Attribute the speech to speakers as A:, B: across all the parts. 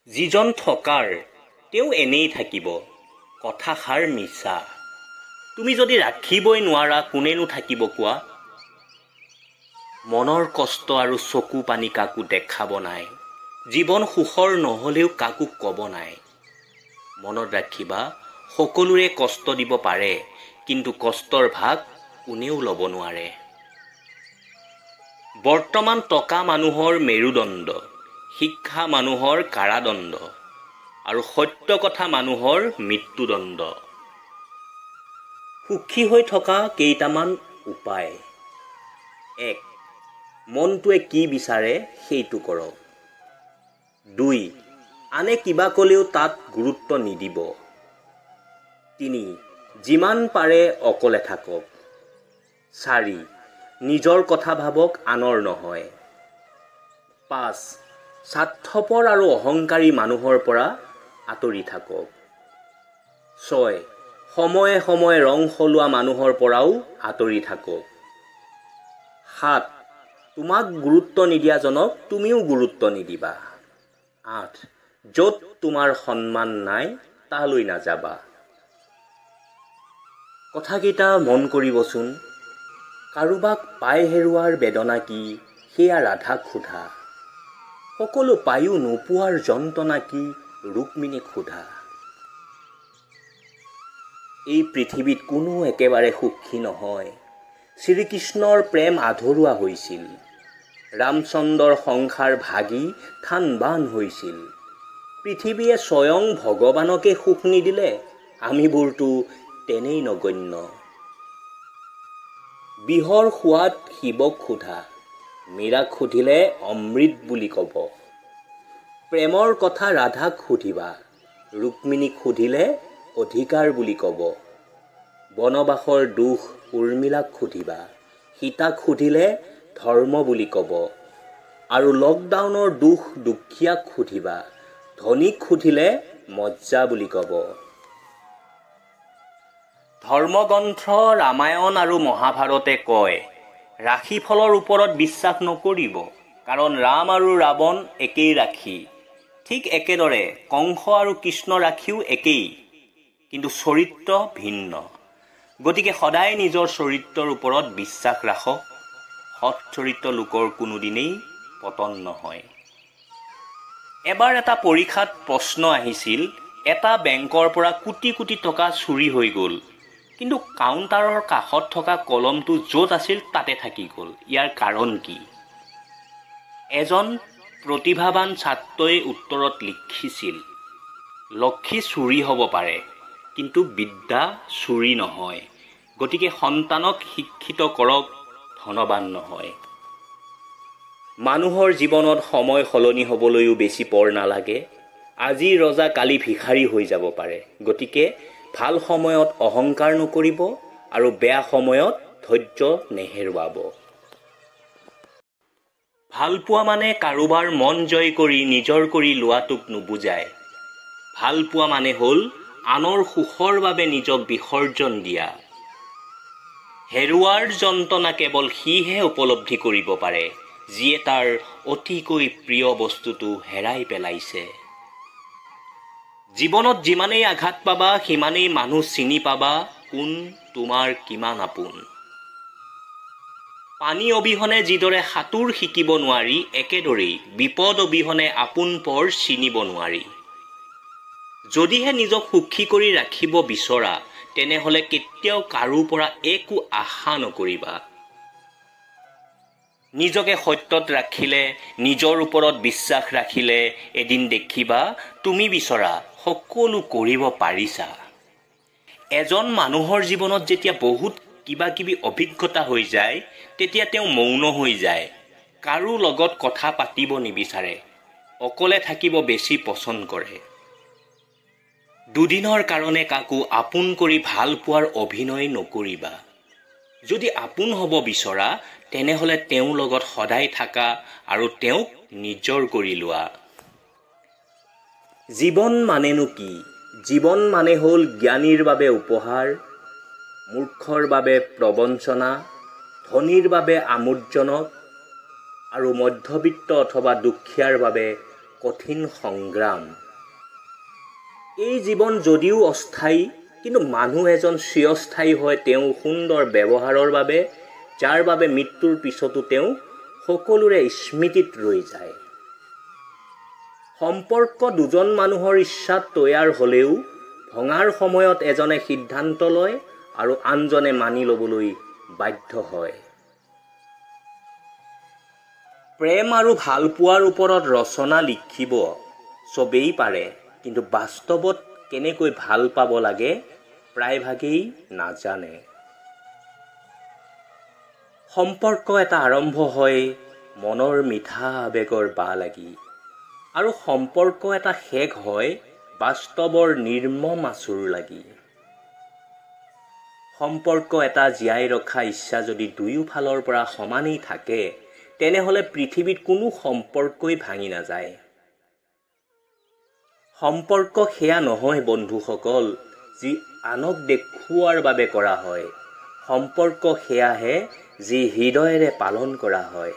A: যিজন থকাৰ তেওঁ এনেই থাকিব, কথাষাৰ মিছা। তুমি যদি ৰাখিবই নোৱাৰা কোনেনো থাকিব কোৱা? মনৰ কষ্ট আৰু চকু পানী কাকো দেখাব নাই, জীৱন সুখৰ নহ'লেও কাকো ক'ব নাই। মনত ৰাখিবা, সকলোৰে কষ্ট দিব পাৰে, কিন্তু কষ্টৰ ভাগ কোনেও ল'ব নোৱাৰে। বৰ্তমান টকা মানুহৰ মেৰুদণ্ড, শিক্ষা মানুহৰ কাৰাদণ্ড, আৰু সত্য কথা মানুহৰ মৃত্যুদণ্ড। সুখী হৈ থকা কেইটামান উপায়। 1. মনটোৱে কি বিচাৰে সেইটো কৰক। 2. আনে কিবা ক'লেও তাত গুৰুত্ব নিদিব। 3. যিমান পাৰে অকলে থাকক। 4. নিজৰ কথা ভাবক, আনৰ নহয়। 5. স্বাৰ্থপৰ আৰু অহংকাৰী মানুহৰ পৰা আঁতৰি থাকক। 6. সময়ে সময়ে ৰং সলোৱা মানুহৰ পৰাও আঁতৰি থাকক। 7. তোমাক গুৰুত্ব নিদিয়াজনক তুমিও গুৰুত্ব নিদিবা। 8. য'ত তোমাৰ সন্মান নাই তালৈ নাযাবা। কথাকেইটা মন কৰিবচোন। কাৰোবাক পাই হেৰুৱাৰ বেদনা কি সেয়া ৰাধাক সোধা। সকলো পায়ো নোপোৱাৰ যন্ত্ৰণা কি ৰুক্মিণীক সোধা। এই পৃথিৱীত কোনো একেবাৰে সুখী নহয়। শ্ৰীকৃষ্ণৰ প্ৰেম আধৰুৱা হৈছিল, ৰামচন্দ্ৰৰ সংসাৰ ভাগি থান বান হৈছিল। পৃথিৱীয়ে স্বয়ং ভগৱানকে সুখ নিদিলে, আমিবোৰতো তেনেই নগণ্য। বিহৰ সোৱাদ শিৱক সোধা, মীৰাক সুধিলে অমৃত বুলি ক'ব। প্ৰেমৰ কথা ৰাধাক সুধিবা, ৰুক্মিণীক সুধিলে অধিকাৰ বুলি ক'ব। বনবাসৰ দুখ উৰ্মিলাক সুধিবা, সীতাক সুধিলে ধৰ্ম বুলি ক'ব। আৰু লকডাউনৰ দুখ দুখীয়াক সুধিবা, ধনীক সুধিলে মজ্জা বুলি ক'ব। ধৰ্মগ্ৰন্থ ৰামায়ণ আৰু মহাভাৰতে কয়, ৰাশিফলৰ ওপৰত বিশ্বাস নকৰিব, কাৰণ ৰাম আৰু ৰাৱণ একেই ৰাশি। ঠিক একেদৰে কংস আৰু কৃষ্ণ ৰাশিও একেই, কিন্তু চৰিত্ৰ ভিন্ন। গতিকে সদায় নিজৰ চৰিত্ৰৰ ওপৰত বিশ্বাস ৰাখক। সৎ চৰিত্ৰ লোকৰ কোনোদিনেই পতন নহয়। এবাৰ এটা পৰীক্ষাত প্ৰশ্ন আহিছিল, এটা বেংকৰ পৰা কোটি কোটি টকা চুৰি হৈ গ'ল, কিন্তু কাউণ্টাৰৰ কাষত থকা কলমটো য'ত আছিল তাতে থাকি গ'ল। ইয়াৰ কাৰণ কি? এজন প্ৰতিভাৱান ছাত্ৰই উত্তৰত লিখিছিল, লক্ষী চুৰি হ'ব পাৰে, কিন্তু বিদ্যা চুৰি নহয়। গতিকে সন্তানক শিক্ষিত কৰক, ধনৱান নহয়। মানুহৰ জীৱনত সময় সলনি হ'বলৈও বেছি পৰ নালাগে। আজি ৰজা কালি ভিখাৰী হৈ যাব পাৰে। গতিকে ভাল সময়ত অহংকাৰ নকৰিব আৰু বেয়া সময়ত ধৈৰ্য নেহেৰুৱাব। ভালপোৱা মানে কাৰোবাৰ মন জয় কৰি নিজৰ কৰি লোৱাটোক নুবুজায়। ভালপোৱা মানে হ'ল আনৰ সুখৰ বাবে নিজক বিসৰ্জন দিয়া। হেৰুৱাৰ যন্ত্ৰণা কেৱল সিহে উপলব্ধি কৰিব পাৰে, যিয়ে তাৰ অতিকৈ প্ৰিয় বস্তুটো হেৰাই পেলাইছে। জীৱনত যিমানেই আঘাত পাবা, সিমানেই মানুহ চিনি পাবা কোন তোমাৰ কিমান আপোন। পানী অবিহনে যিদৰে সাঁতোৰ শিকিব নোৱাৰি, একেদৰেই বিপদ অবিহনে আপোন পৰ চিনিব নোৱাৰি। যদিহে নিজক সুখী কৰি ৰাখিব বিচৰা, তেনেহ'লে কেতিয়াও কাৰো পৰা একো আশা নকৰিবা। নিজকে সত্যত ৰাখিলে, নিজৰ ওপৰত বিশ্বাস ৰাখিলে, এদিন দেখিবা তুমি বিচৰা সকলো কৰিব পাৰিছা। এজন মানুহৰ জীৱনত যেতিয়া বহুত কিবা কিবি অভিজ্ঞতা হৈ যায়, তেতিয়া তেওঁ মৌন হৈ যায়, কাৰো লগত কথা পাতিব নিবিচাৰে, অকলে থাকিব বেছি পচন্দ কৰে। দুদিনৰ কাৰণে কাকো আপোন কৰি ভাল পোৱাৰ অভিনয় নকৰিবা। যদি আপোন হ'ব বিচৰা, তেনেহ'লে তেওঁৰ লগত সদায় থাকা আৰু তেওঁক নিজৰ কৰি লোৱা। জীৱন মানেনো কি? জীৱন মানে হ'ল জ্ঞানীৰ বাবে উপহাৰ, মূৰ্খৰ বাবে প্ৰবঞ্চনা, ধনীৰ বাবে আমোদজনক আৰু মধ্যবিত্ত অথবা দুখীয়াৰ বাবে কঠিন সংগ্ৰাম। এই জীৱন যদিও অস্থায়ী, কিন্তু মানুহ এজন চিৰস্থায়ী হয় তেওঁ সুন্দৰ ব্যৱহাৰৰ বাবে, যাৰ বাবে মৃত্যুৰ পিছতো তেওঁ সকলোৰে স্মৃতিত ৰৈ যায়। সম্পৰ্ক দুজন মানুহৰ ইচ্ছাত তৈয়াৰ হ'লেও ভঙাৰ সময়ত এজনে সিদ্ধান্ত লয় আৰু আনজনে মানি ল'বলৈ বাধ্য হয়। প্ৰেম আৰু ভালপোৱাৰ ওপৰত ৰচনা লিখিব চবেই পাৰে, কিন্তু বাস্তৱত কেনেকৈ ভাল পাব লাগে প্ৰায়ভাগেই নাজানে। সম্পৰ্ক এটা আৰম্ভ হয় মনৰ মিঠা আবেগৰ বা লাগি, আৰু সম্পৰ্ক এটা শেষ হয় বাস্তৱৰ নিৰ্মম আচুৰ লাগি। সম্পৰ্ক এটা জীয়াই ৰখা ইচ্ছা যদি দুয়োফালৰ পৰা সমানেই থাকে, তেনেহ'লে পৃথিৱীত কোনো সম্পৰ্কই ভাঙি নাযায়। সম্পৰ্ক সেয়া নহয় বন্ধুসকল যি আনক দেখুওৱাৰ বাবে কৰা হয়। সম্পৰ্ক সেয়াহে যি হৃদয়েৰে পালন কৰা হয়।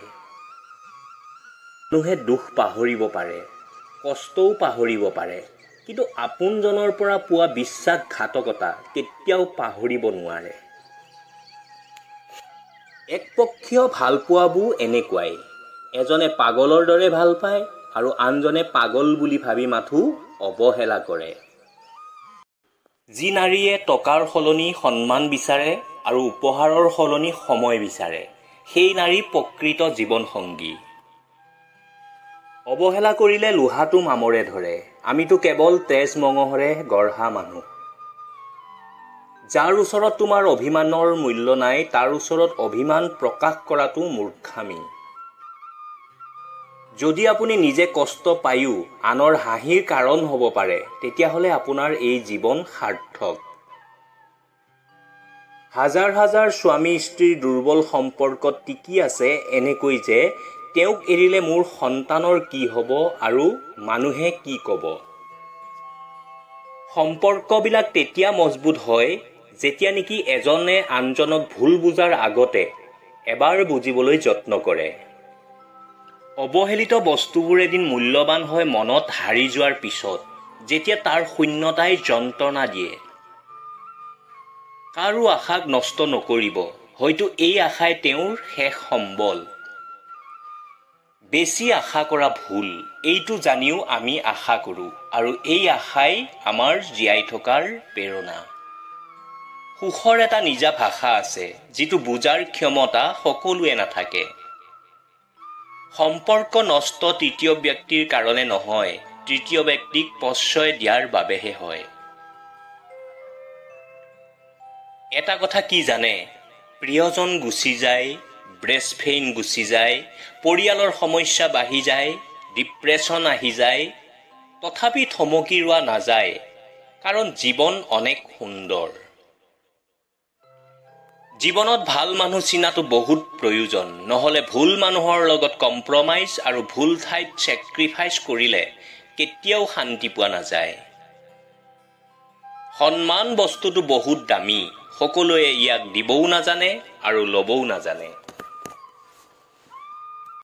A: মানুহে দুখ পাহৰিব পাৰে, কষ্টও পাহৰিব পাৰে, কিন্তু আপোনজনৰ পৰা পোৱা বিশ্বাসঘাতকতা কেতিয়াও পাহৰিব নোৱাৰে। একপক্ষীয় ভালপোৱাবোৰ এনেকুৱাই, এজনে পাগলৰ দৰে ভাল পায় আৰু আনজনে পাগল বুলি ভাবি মাথো অৱহেলা কৰে। যি নাৰীয়ে টকাৰ সলনি সন্মান বিচাৰে আৰু উপহাৰৰ সলনি সময় বিচাৰে, সেই নাৰী প্ৰকৃত জীৱনসংগী। অৱহেলা কৰিলে লোহাটো মামৰে ধৰে। আমিতো কেৱল তেজ মঙহৰে গঢ়া মানুহ। যাৰ ওচৰত তোমাৰ অভিমানৰ মূল্য নাই, তাৰ ওচৰত অভিমান প্ৰকাশ কৰাটো মূৰ্খামি। যদি আপুনি নিজে কষ্ট পায়ো আনৰ হাঁহিৰ কাৰণ হ'ব পাৰে, তেতিয়াহ'লে আপোনাৰ এই জীৱন সাৰ্থক। হাজাৰ হাজাৰ স্বামী স্ত্ৰীৰ দুৰ্বল সম্পৰ্কত টিকি আছে এনেকৈ যে তেওঁক এৰিলে মোৰ সন্তানৰ কি হ'ব আৰু মানুহে কি ক'ব। সম্পৰ্কবিলাক তেতিয়া মজবুত হয় যেতিয়া নেকি এজনে আনজনক ভুল বুজাৰ আগতে এবাৰ বুজিবলৈ যত্ন কৰে। অৱহেলিত বস্তুবোৰ এদিন মূল্যৱান হয় মনত হাৰি যোৱাৰ পিছত, যেতিয়া তাৰ শূন্যতাই যন্ত্ৰণা দিয়ে। কাৰো আশাক নষ্ট নকৰিব, হয়তো এই আশাই তেওঁৰ শেষ সম্বল। বেছি আশা কৰা ভুল, এইটো জানিও আমি আশা কৰোঁ, আৰু এই আশাই আমাৰ জীয়াই থকাৰ প্ৰেৰণা। সুখৰ এটা নিজা ভাষা আছে, যিটো বুজাৰ ক্ষমতা সকলোৱে নাথাকে। সম্পৰ্ক নষ্ট তৃতীয় ব্যক্তিৰ কাৰণে নহয়, তৃতীয় ব্যক্তিক প্ৰশ্ৰয় দিয়াৰ বাবেহে হয়। এটা কথা কি জানে, প্ৰিয়জন গুচি যায়, ব্ৰেষ্ট পেইন গুচি যায়, পৰিয়ালৰ সমস্যা বাঢ়ি যায়, ডিপ্ৰেশ্যন আহি যায়, তথাপি থমকি ৰোৱা নাযায়, কাৰণ জীৱন অনেক সুন্দৰ। জীৱনত ভাল মানুহ চিনাটো বহুত প্ৰয়োজন, নহ'লে ভুল মানুহৰ লগত কম্প্ৰমাইজ আৰু ভুল ঠাইত ছেক্ৰিফাইচ কৰিলে কেতিয়াও শান্তি পোৱা নাযায়। সন্মান বস্তুটো বহুত দামী, সকলোৱে ইয়াক দিবও নাজানে আৰু ল'বও নাজানে।